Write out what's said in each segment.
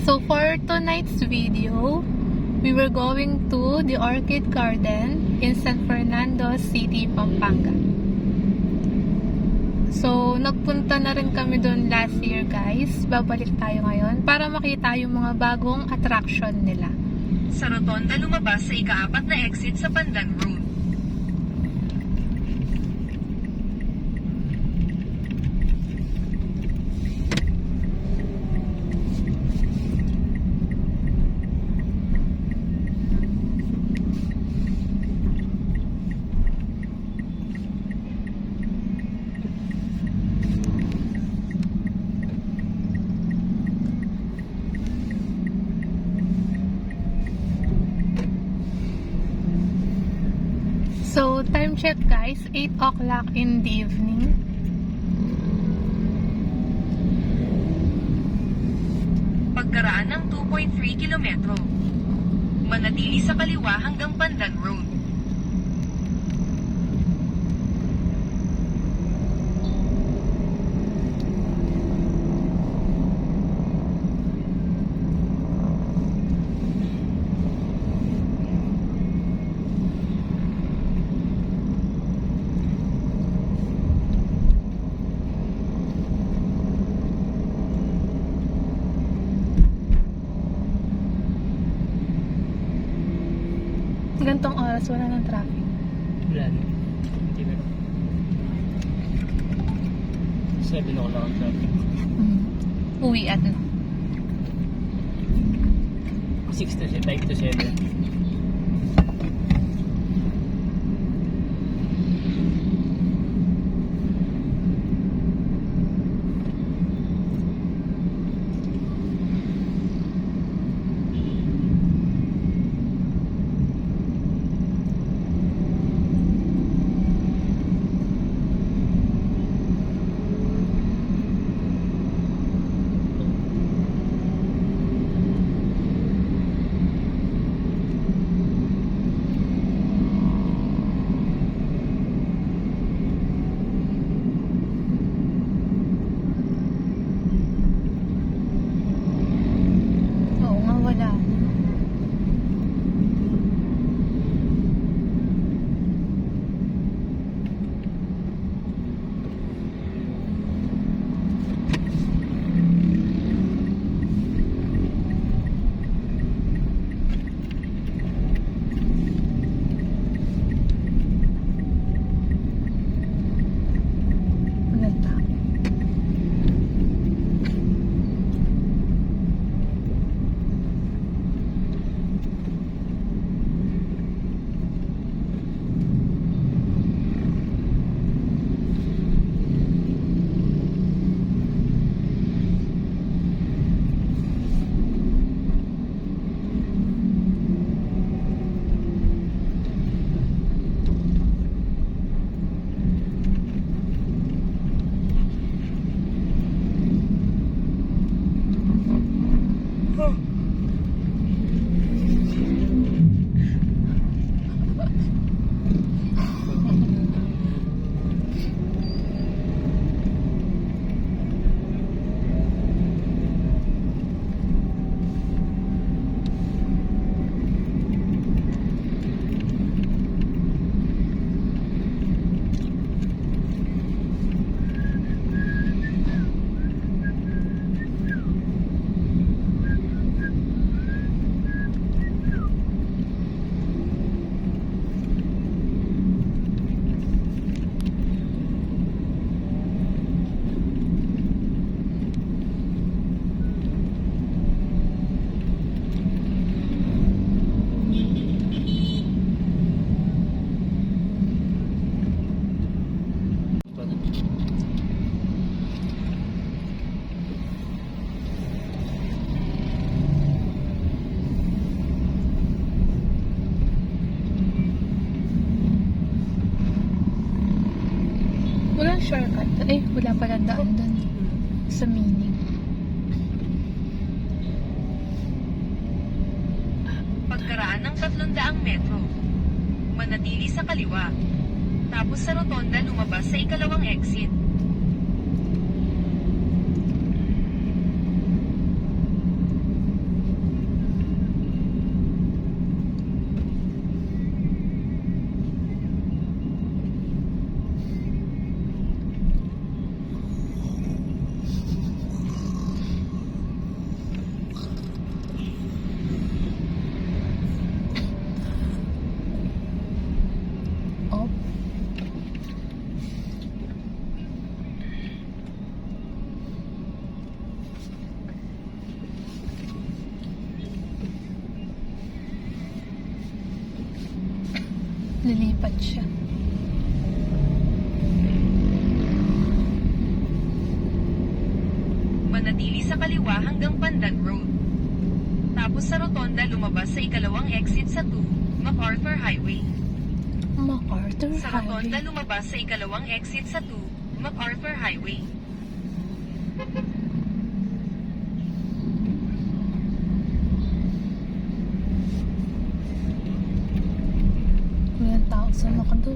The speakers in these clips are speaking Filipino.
So for tonight's video, we were going to the Orchid Garden in San Fernando City, Pampanga. So, nagpunta na rin kami doon last year, guys. Babalik tayo ngayon para makita yung mga bagong attraction nila. Sa rotonda lumabas sa ika-4 na exit sa Pandan Road. So, time check guys, 8 o'clock in the evening. Pagkaraan ng 2.3 kilometro, manatili sa kaliwa hanggang Pandan Road. Gantong oras, wala ng traffic. Wala na. Hindi na. 7 o'clock ang traffic. Uwi at no. 6 to 5 to 7. Oo nga, wala. Walang tao. Walang shortcut. Wala pala daan doon sa meaning. Pagkaraan ng 300 metro, manatili sa kaliwa. Tapos sa rotonda lumabas sa ikalawang exit. Lilipat siya. Manatili sa kaliwa hanggang Pandan Road. Tapos sa rotonda lumabas sa ikalawang exit sa 2, MacArthur Highway. MacArthur Sa rotonda Highway. lumabas sa ikalawang exit sa 2, MacArthur Highway. May tao sa Macdo.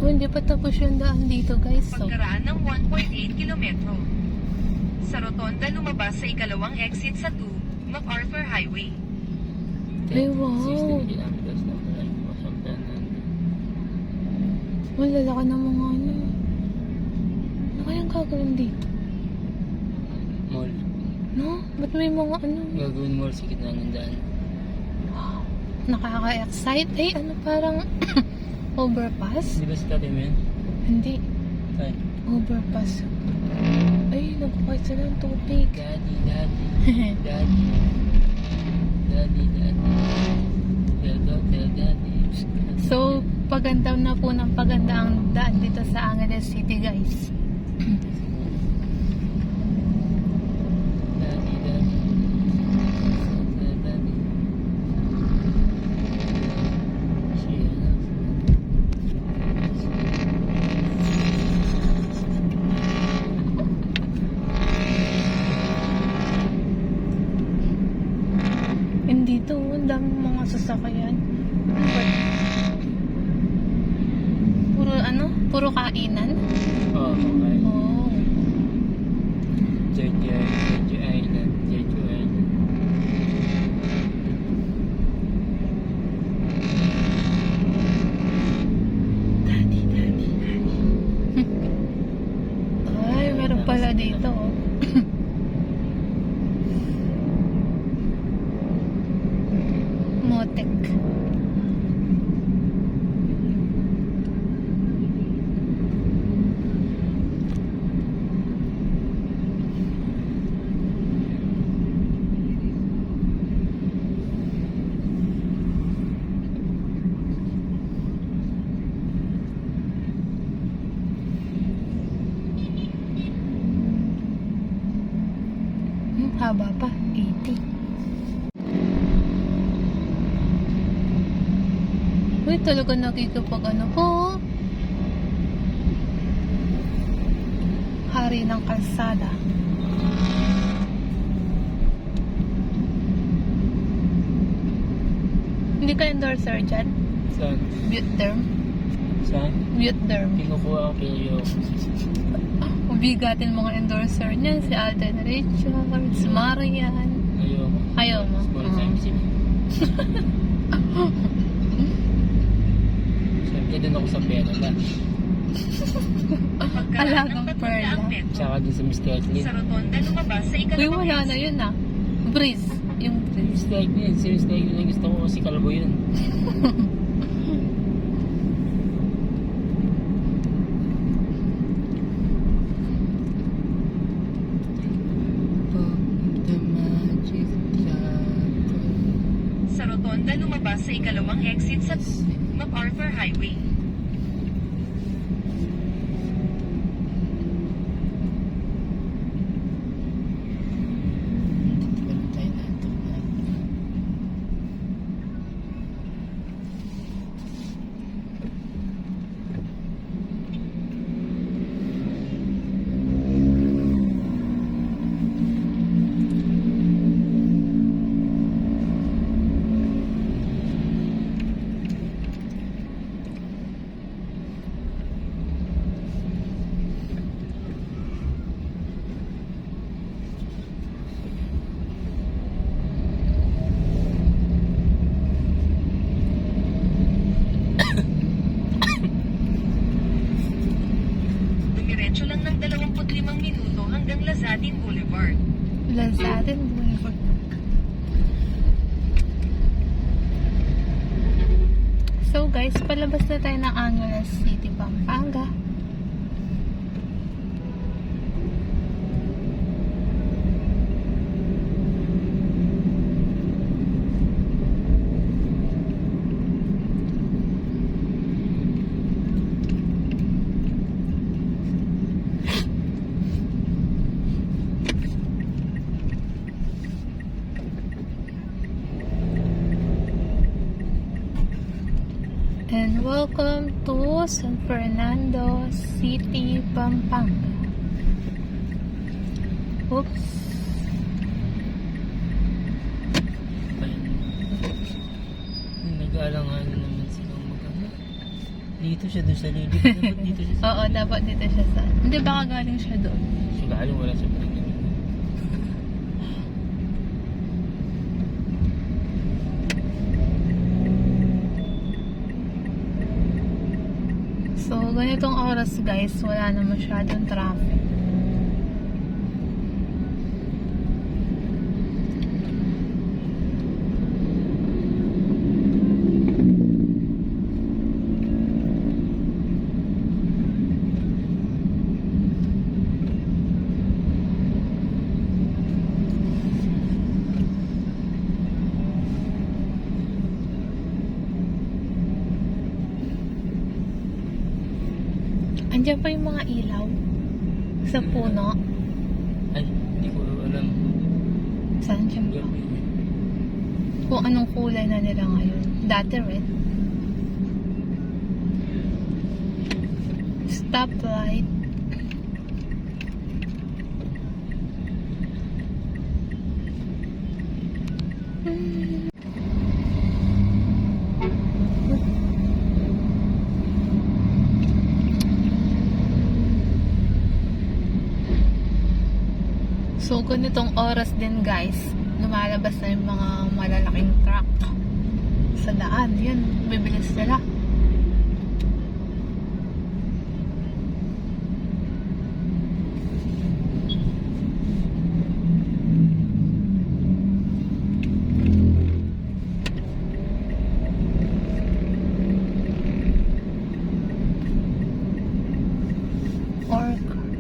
Oh, hindi pa tapos yung daan dito, guys. So, Pagkaraan ng 1.8 kilometro. Sa rotonda lumabas sa ikalawang exit sa 2, MacArthur Highway. Ay, wow. 16 kilometers na pala yung Washington. wala laki ng mga ano. Ano kayang gagawin dito? Mall. No? Ba't may mga ano? Gagawin mall sa gitna ng daan. Nakaka-excite. Ay, ano parang overpass? Di ba sa tabi mo yun? Hindi. Saan? Overpass. Ay, nagkakait sila ng tubig. Daddy, daddy, daddy. Daddy, daddy. Tell daddy. So, paganda na po ng paganda ang daan dito sa Angeles City, guys. Daddy, daddy. Tell daddy. Hindi to, ang daming mga sasakyan. Puro ano? Puro kainan? Oh, okay. Oh. Jeju Island. Ay, meron pala dito. Oh. Motek. Haba pa, 80. Uy, talaga nakikipag ano po. Hari ng kalsada. Hindi ka endorser dyan? Saan? Buterm? Saan? Buterm. Kinukuha ko kayo. Mabigatin mga endorser niyan. Si Alden Richards, Marian. Ayoko. Ayaw mo? Small time sim. Siyempre doon ako sa pera na. Pagkaraan Alagang ng 300 perla. metro. Tsaka din sa Mr. Clean. Sa rotonda lumabas sa Uy, ikalawang wala na exit. yun ah. Breeze. Yung breeze. Mr. Clean. Si Mr. Clean ang gusto ko kasi kalbo yun. Sa rotonda lumabas sa ikalawang exit sa 2, MacArthur Highway. Dumiretso lang ng 25 minuto hanggang Lazadin Boulevard. Lazadin Boulevard. So guys, palabas na tayo ng Angeles City, Pampanga. And welcome to San Fernando City, Pampanga. Oops. Nag-aalangan naman silang mag-ano. Dito siya doon sa lilip. Dapat dito siya sa Oo, dapat dito siya sa... Hindi, baka galing siya doon. So, galing wala sa pinag. So, ganitong oras guys, wala na masyadong traffic. Andiyan pa yung mga ilaw sa puno. Ay, hindi ko alam. Saan siya ba? Gabi. Kung anong kulay na nila ngayon. Dati red. Stoplight. So, ganitong oras din guys, lumalabas na yung mga malalaking truck sa daan. Yan, bibilis sila. Orchard.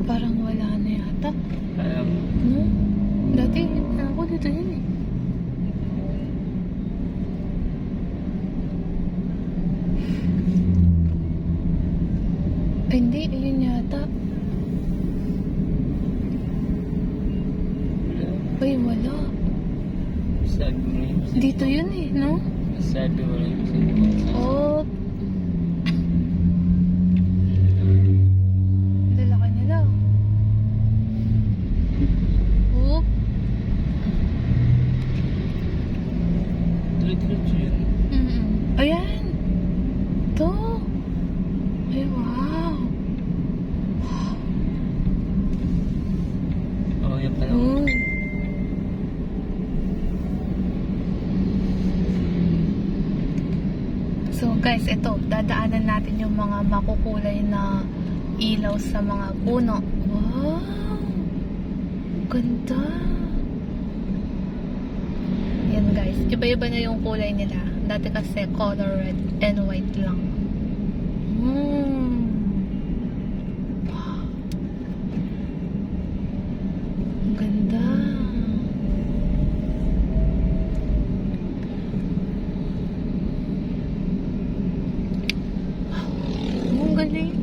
Parang wala na yata. No? Dati, ako dito yun eh. Ay, hindi, yun yata. Ay, wala. Sabi mo yun. Dito yun eh, no? Sabi mo yun. Oh. Dala nila. Oop. Tuloy-tuloy yun. Ayan. To. Ay, wow. Oo, yan pala. Uy. So guys, ito, dadaanan natin yung mga makukulay na ilaw sa mga puno. Wow! Ganda! Yan guys, iba-iba na yung kulay nila. Dati kasi color red and white lang. Wow! Ang ganda! Ang galing.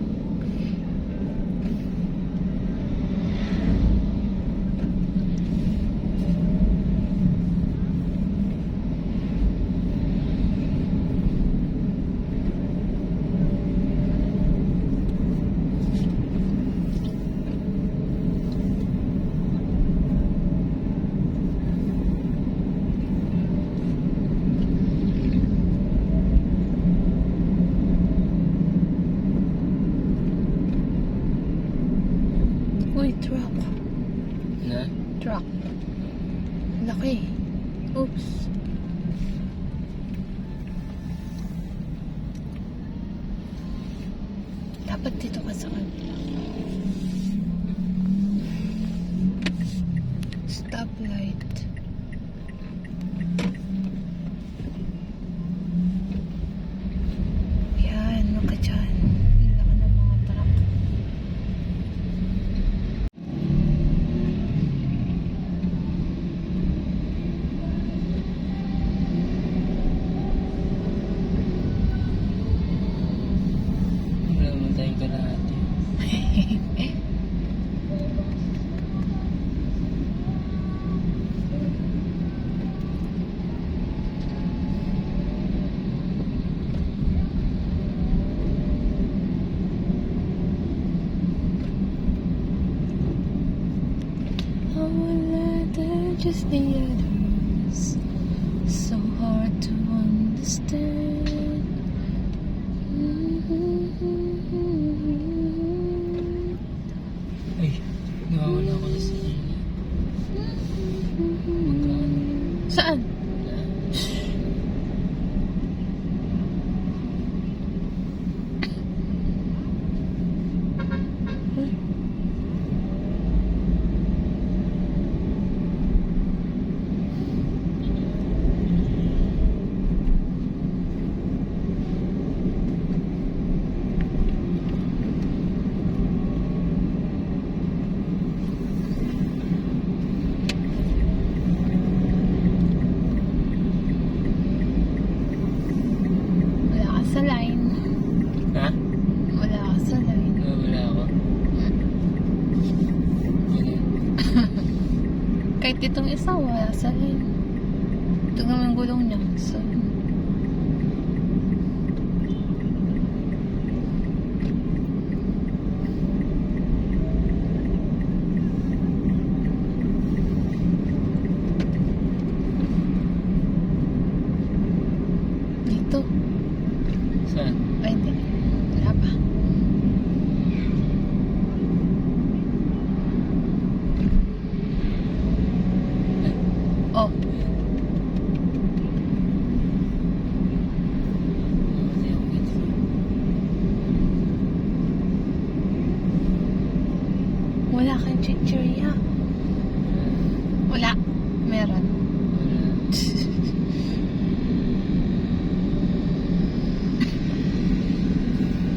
Uy, truck. Na? Truck. Laki. Oops. Dapat dito ka sa kabila. Stoplight. Yan, wag ka dyan. Ang laki ng mga truck. Wala naman tayong kalahati. They're just the others, so hard to understand. Ay, nawawala ko na sa inyo. Magkano? Saan? Wala ka sa line. Ha? Wala ka sa line. Nawawala ako. Ano? Kahit itong isa, wala sa line. Ito naman yung gulong niya. So, dito. Saan? Ay, hindi. Wala pa. Oh, Nawawala ako dito. wala kang chichirya. Wala. Meron. Wala.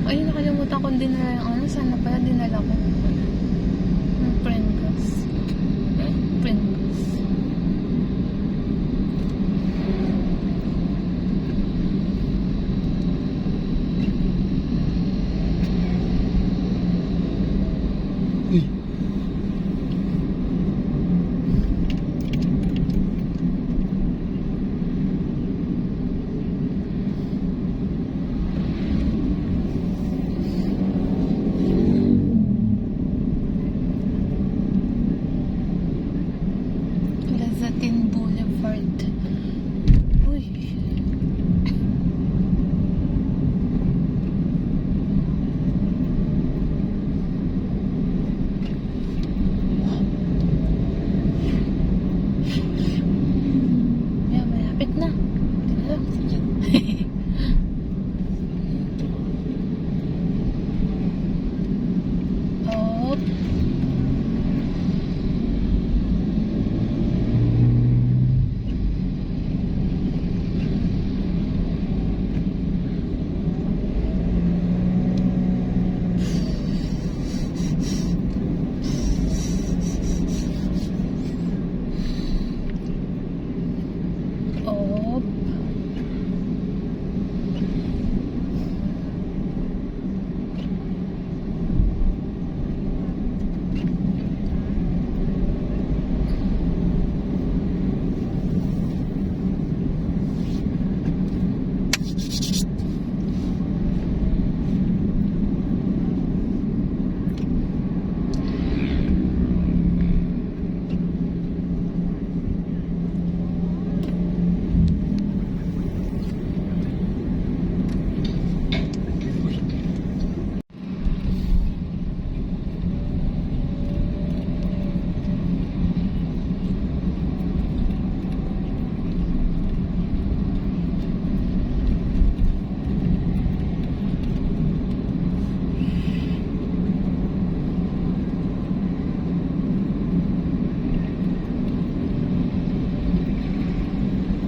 Ay, nakalimutan kong dinala yung ano. Sana pala dinala ko. Yung Pringles. Ha? Pringles. Uy!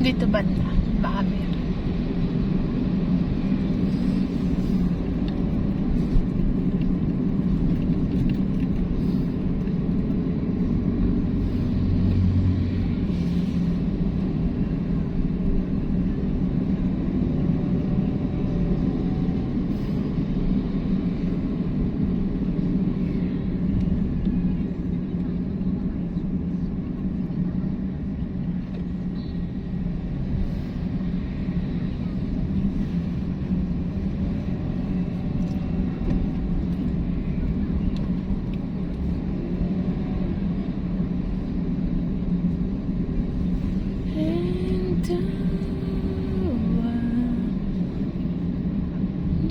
Dito banda. Baka meron. And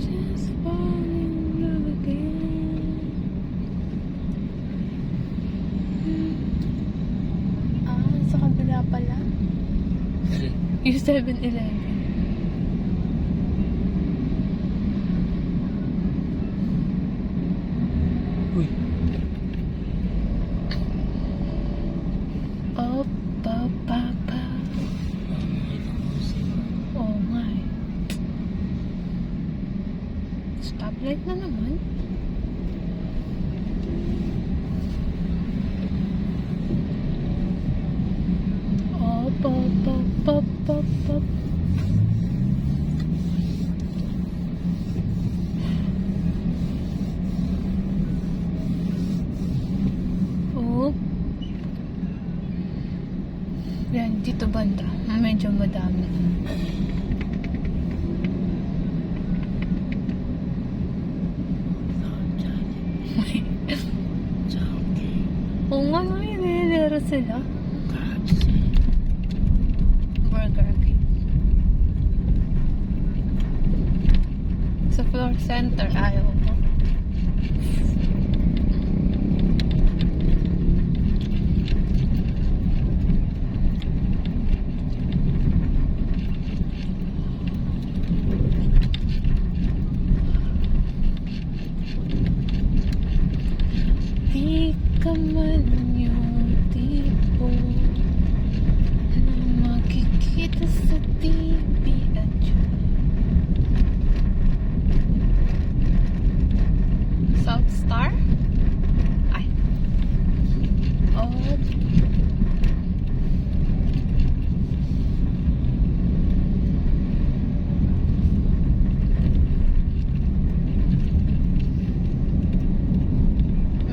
just falling in love again. Sa kabila pala. Yung 7-Eleven. Uy. Oh, pa, pa, pa. Oh my. Stoplight na naman. Oh, pa, pa, pa, pa, pa. Oh. Yan, dito banda. Medyo madami. Oo nga, may nililero sila. Burger King. Sa floor center, ayaw ko. Di ka man yung tipo na makikita sa TV at yun. South Star? Ay. Oh.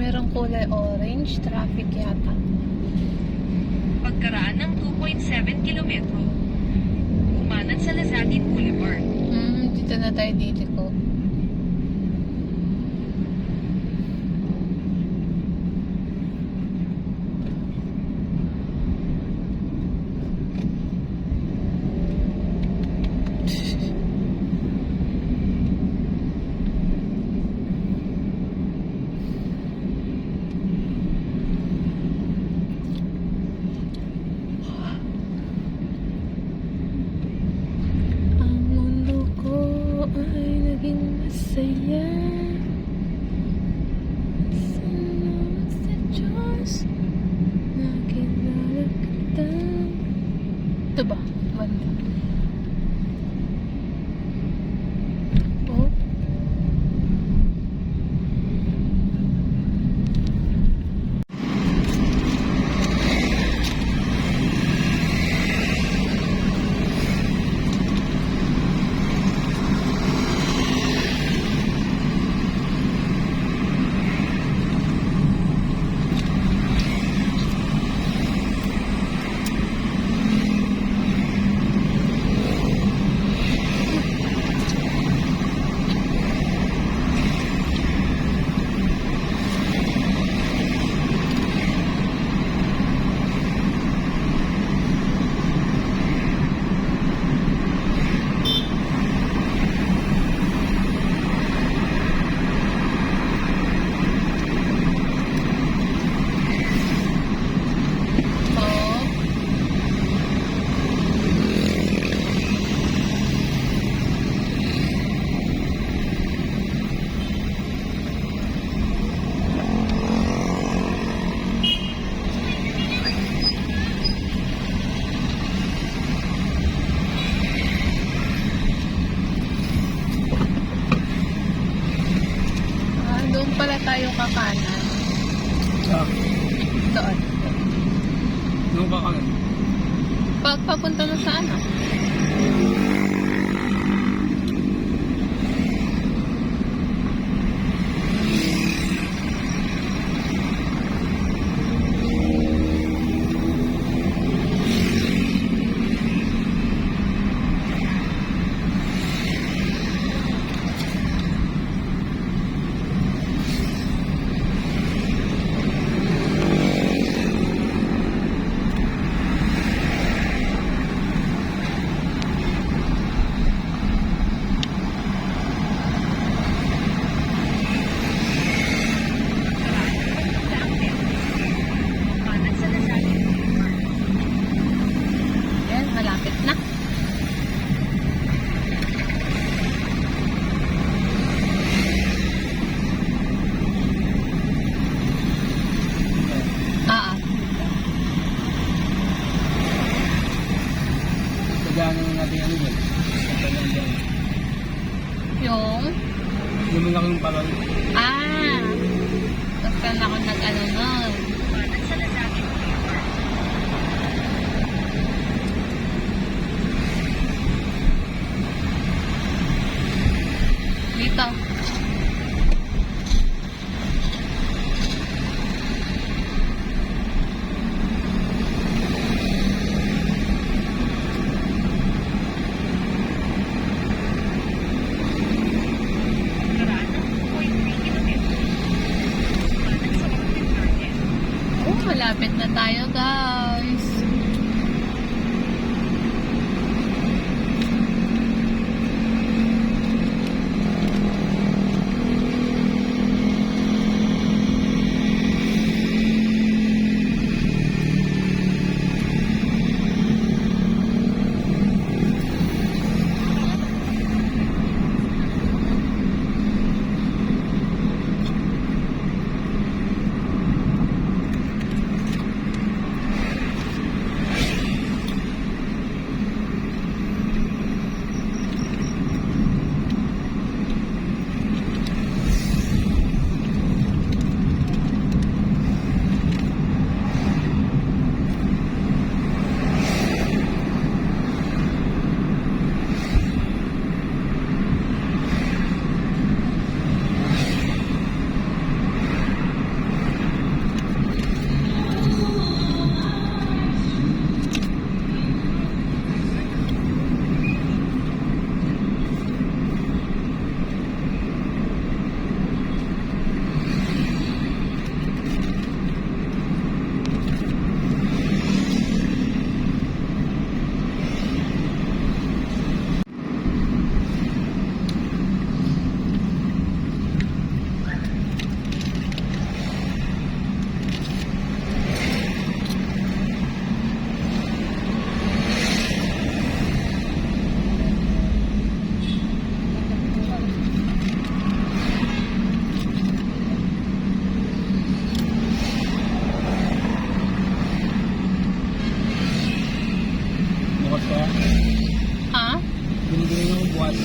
Merong kulay orange, traffic yata. Pagkaraan ng 2.7 kilometro, kumanan sa Lazadin Boulevard. Dito na tayo dito ko. Ang mundo ko ay naging papunta na sa ano? Kanan sa Lazada Boulevard. Yan, malapit na. Ah, Pagano na natin ano yun. yung... Lumulak yung parang. Tapos na ako nag-ano nun. Kanan sa Lazada Boulevard. Dito. Karaan ng 2.3 kilometro. Kanan sa Orchid Garden. Oh, malapit na tayo, guys. Bukas ka. Ha? Binibigyan ako bukas.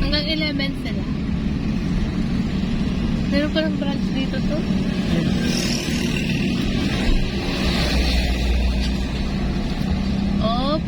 Hanggang 11 sila. Meron pa ng branch dito to? Oh.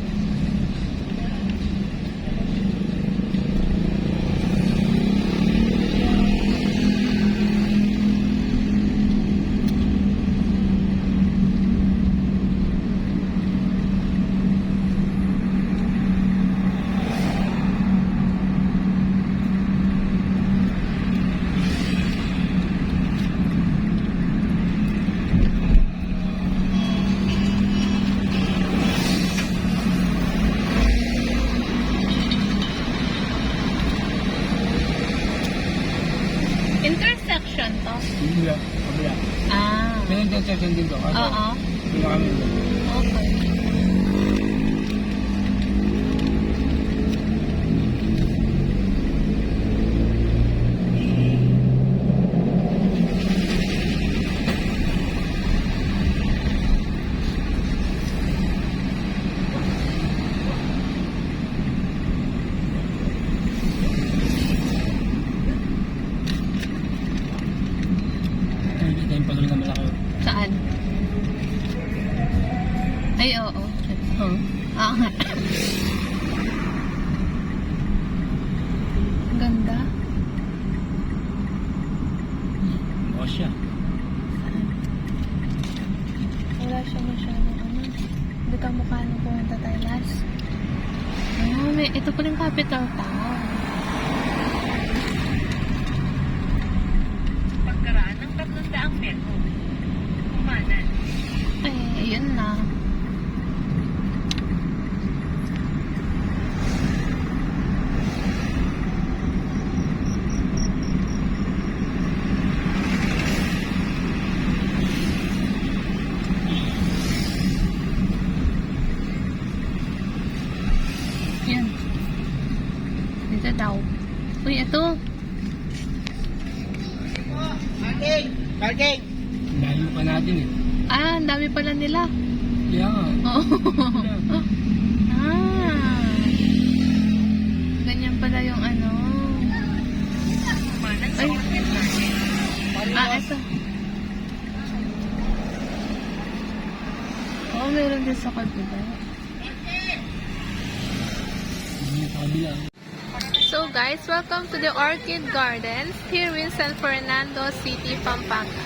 Intersection to? Hindi lang. Kabila. Ah. May intersection din to. Oo. Hindi na kami doon. Okay. Nakikita yung pagod na malaki. Saan? Ay, oo. Oo. Ah. Ang ganda. O siya. Wala siya masyadong ano. Hindi ka mukha nung pumunta tayo last. Ito pa rin capital town. Pagkaraan ng 300 metro. Kumanan. Ay, ayun na. Yan. Dito daw. Uy, ito. Parking! Parking! Layo pa natin eh. Ah, ang dami pala nila. Yeah. Oo. Ganyan pala yung ano. Kumanan sa Ay. Orchid Garden. Ito. Oo, meron din sa kabila. Hindi sa kabila. So guys, welcome to the Orchid Gardens here in San Fernando City, Pampanga.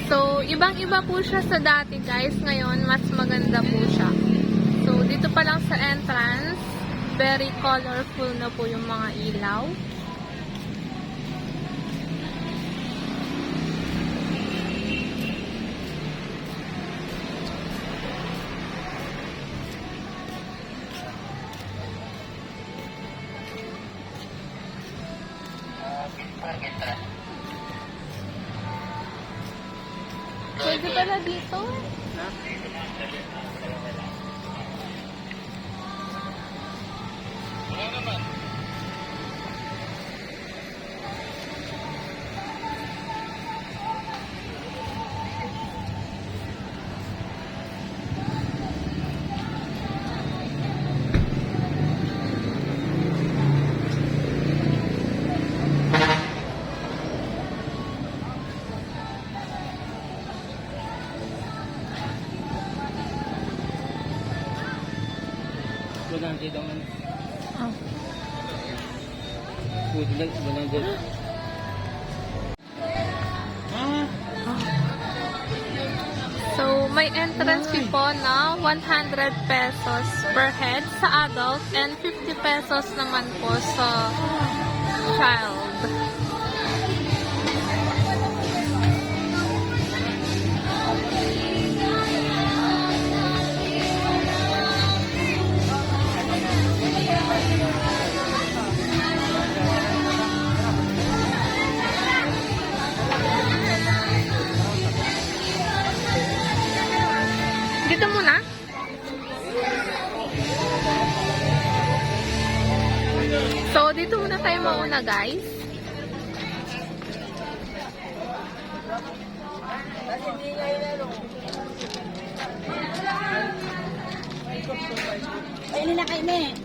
So, ibang-iba po siya sa dati guys. Ngayon, mas maganda po siya. So, dito pa lang sa entrance, very colorful na po yung mga ilaw. Pwede pala dito. Walang kita man. Oh. Buti lang, walang dito. So, may entrance fee po na 100 pesos per head sa adult and 50 pesos naman po sa child. Dito muna. So, dito muna tayo mauna, guys. Ay, nila kayo na eh.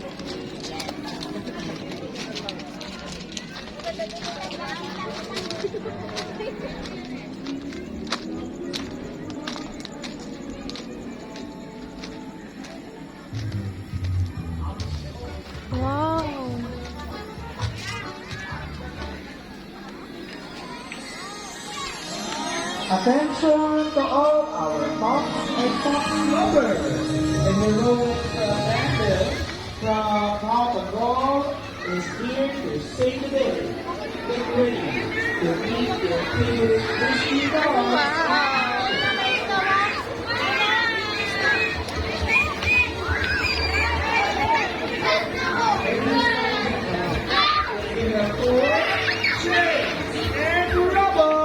Wow. Attention to all our fox and fox lovers. The heroic bandit from Paw Patrol is here to save the day. Get ready to meet your favorite crispy dogs. Wow. In the four, Chase and Rubble.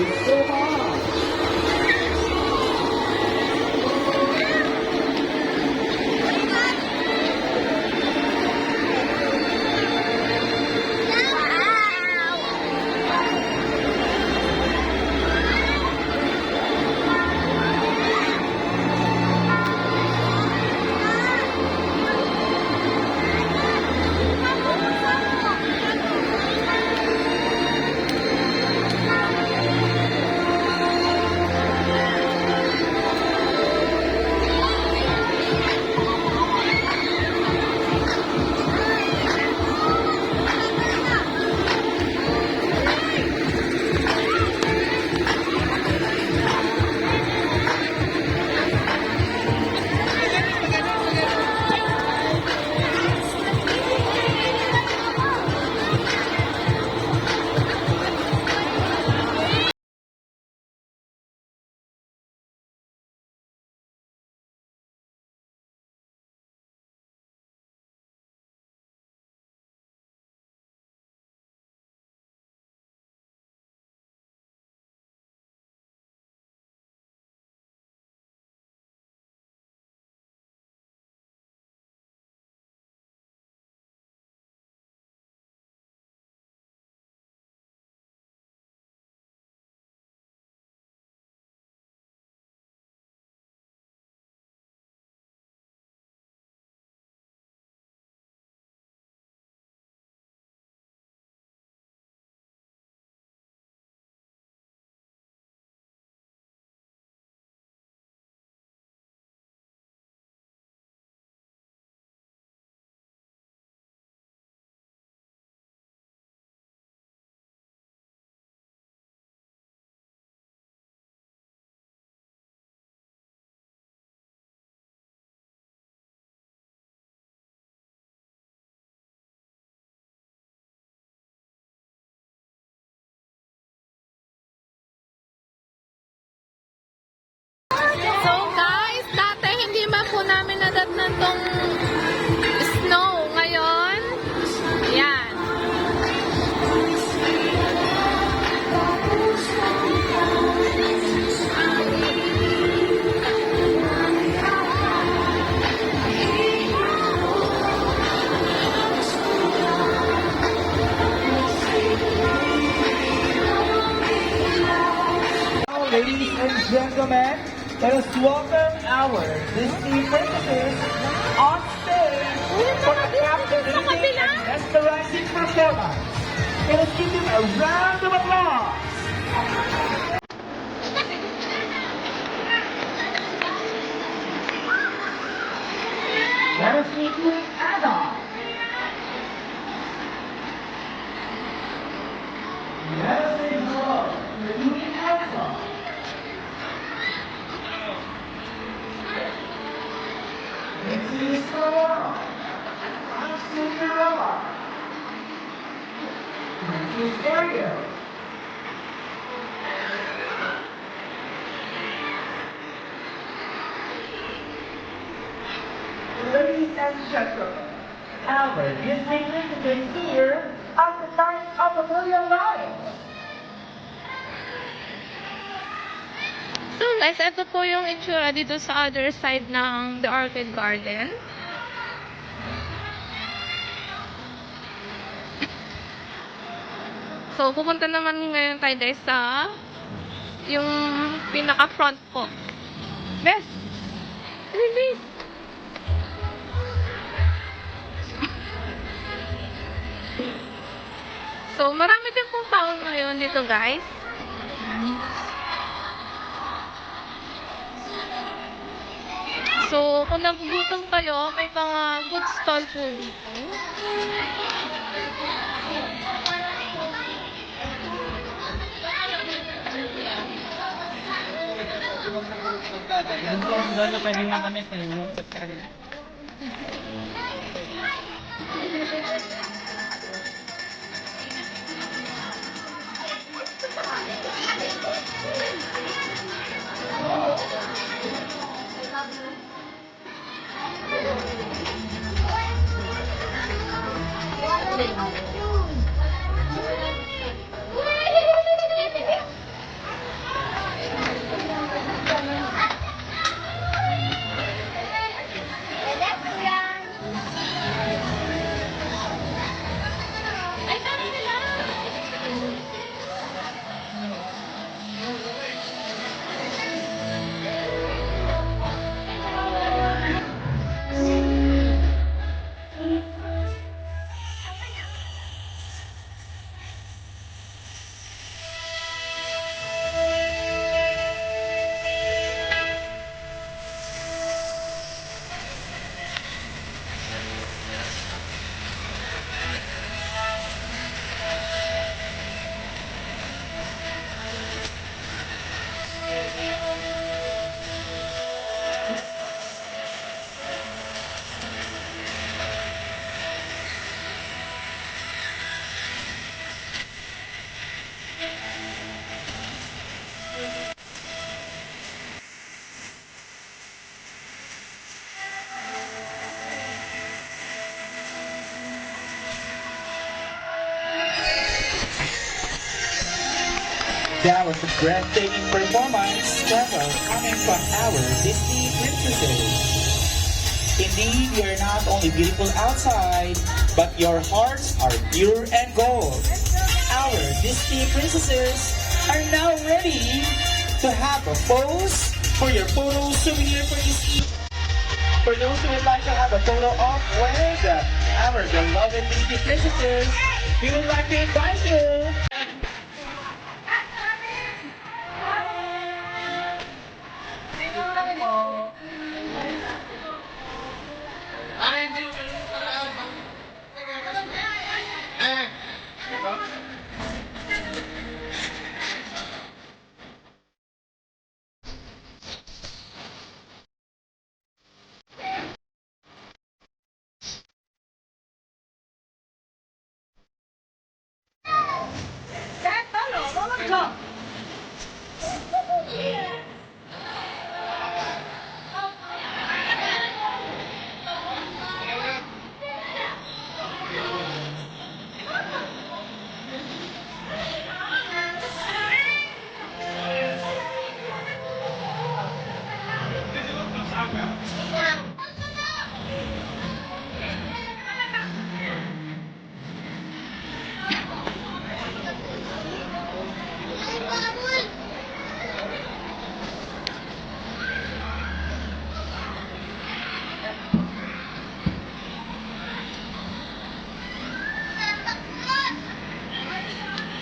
It's so hot. So guys, dati hindi man po namin nadatnan tong snow. Ngayon, yan. Ladies and gentlemen, let us welcome our Disney princesses on stage for a captivating and mesmerizing performance. Let us give them a round of applause. Let us meet Queen Anna. Let us say hello to Queen Elsa. Princess Aurora. I'm Cinderella. Princess Ariel. Ladies and gentlemen, our Disney princess here at the night of a million lives. So guys, ito po yung itsura dito sa other side ng The Orchid Garden. So, pupunta naman ngayon tayo guys sa yung pinaka-front po. Bes! Bilis! So, marami din pong tao ngayon dito guys. So, kung nagugutom kayo, may mga food stall po dito. Doon na pwede nga kami sa inyo. That was a breathtaking performance coming from our Disney princesses. Indeed, you're not only beautiful outside, but your hearts are pure and gold. Our Disney princesses are now ready to have a pose for your photo souvenir for Disney. For those who would like to have a photo op with our beloved Disney princesses, we would like to invite you.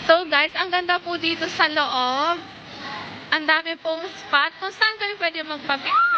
So guys, ang ganda po dito sa loob. Ang dami pong spot kung saan kayo pwede magpa-picture.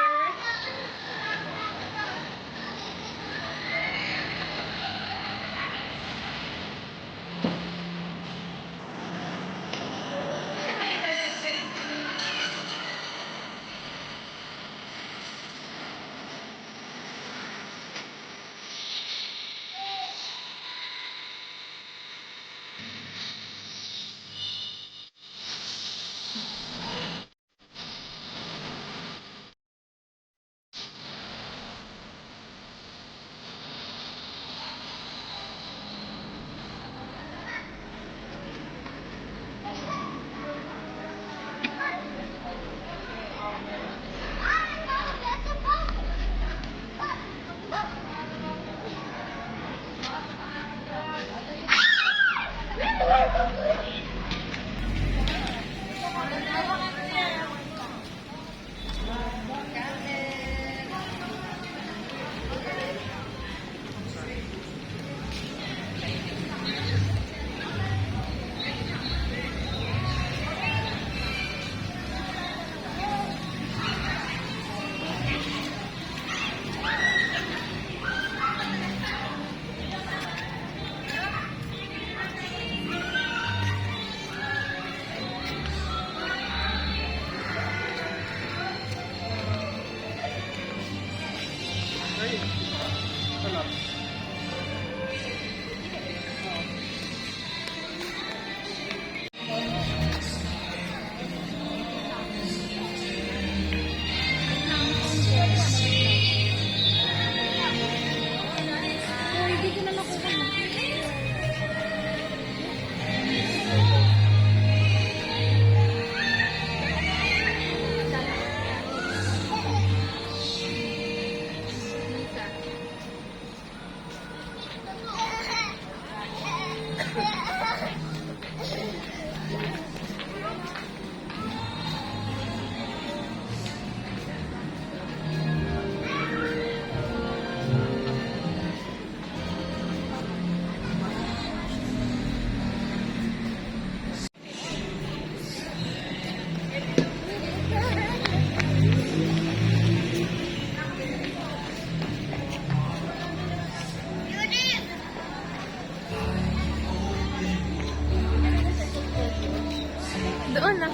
Doon na.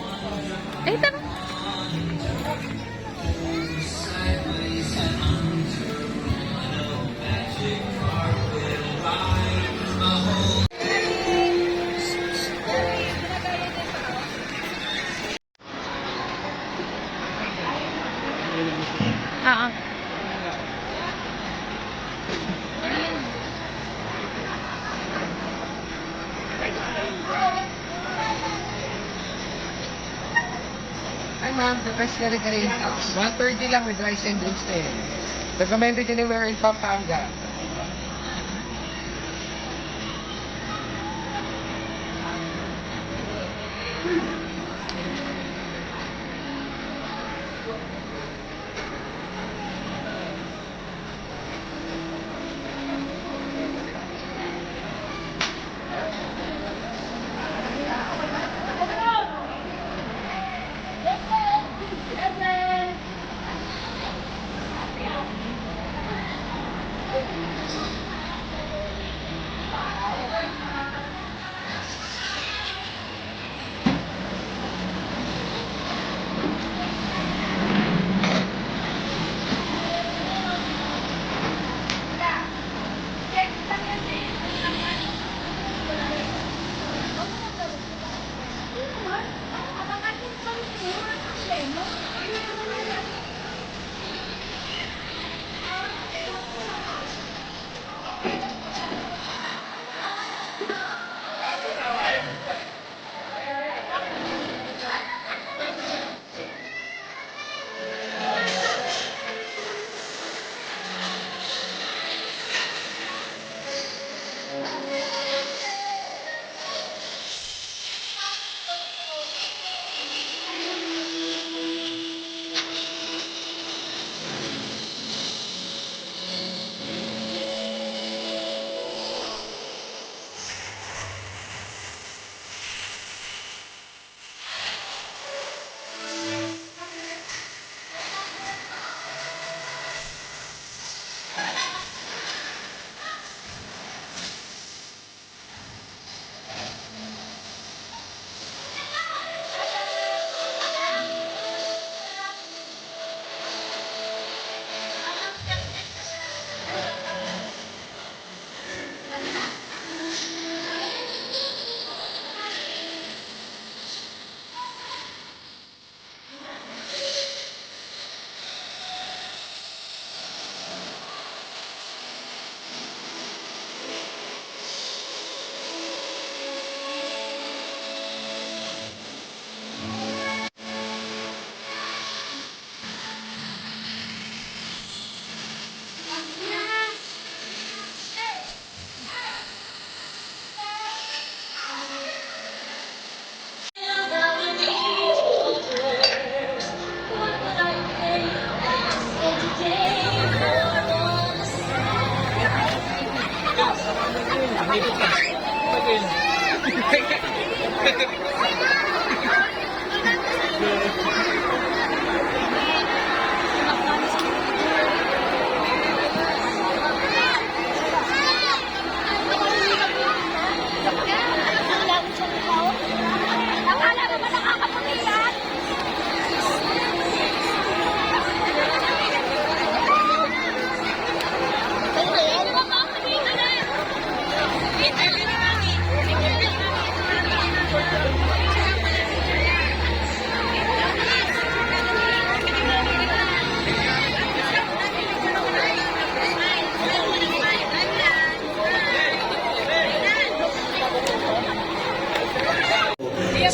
Eh, tara. Oo. ma'am. The best kare-kare. 130 lang with rice and drinks na eh. Recommended anywhere in Pampanga.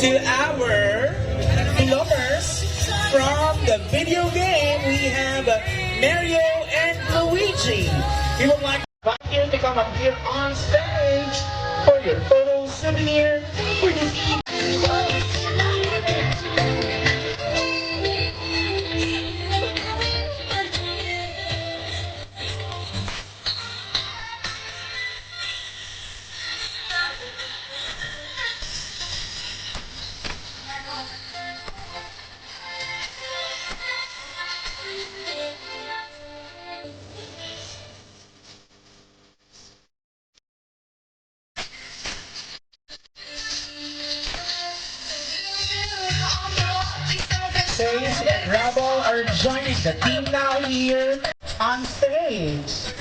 To our lovers from the video game, we have Mario and Luigi. We would like you to come up here on stage for your photo souvenir for this evening. Sage and Rebel are joining the team now here on stage.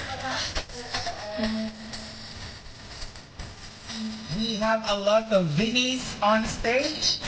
We have a lot of Vinnies on stage.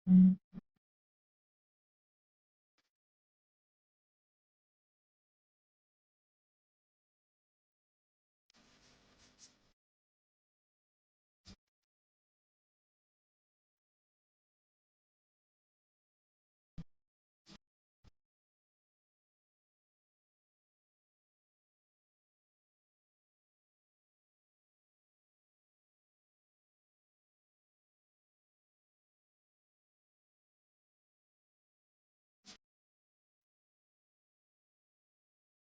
Mm.